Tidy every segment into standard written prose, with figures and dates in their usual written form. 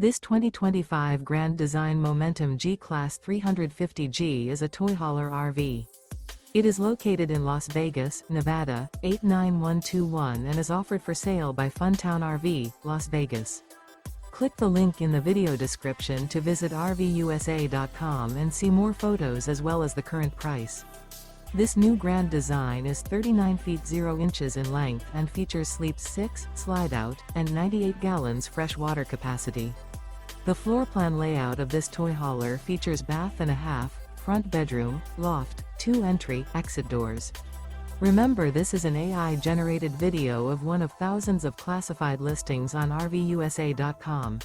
This 2025 Grand Design Momentum G-Class 350G is a toy hauler RV. It is located in Las Vegas, Nevada, 89121 and is offered for sale by Funtown RV, Las Vegas. Click the link in the video description to visit RVUSA.com and see more photos as well as the current price. This new grand design is 39 feet 0 inches in length and features sleeps 6, slide-out, and 98 gallons fresh water capacity. The floor plan layout of this toy hauler features bath and a half, front bedroom, loft, 2 entry, exit doors. Remember, this is an AI-generated video of one of thousands of classified listings on RVUSA.com.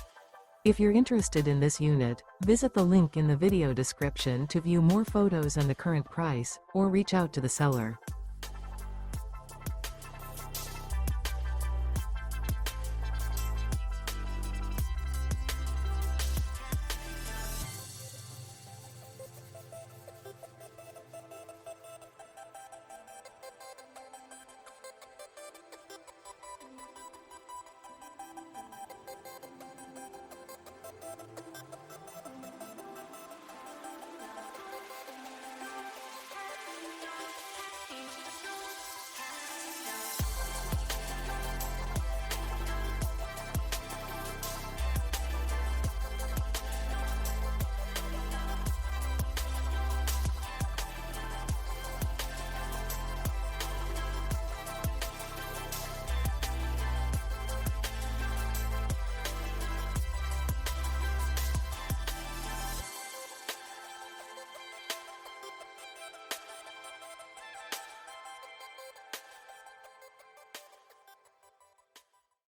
If you're interested in this unit, visit the link in the video description to view more photos and the current price, or reach out to the seller.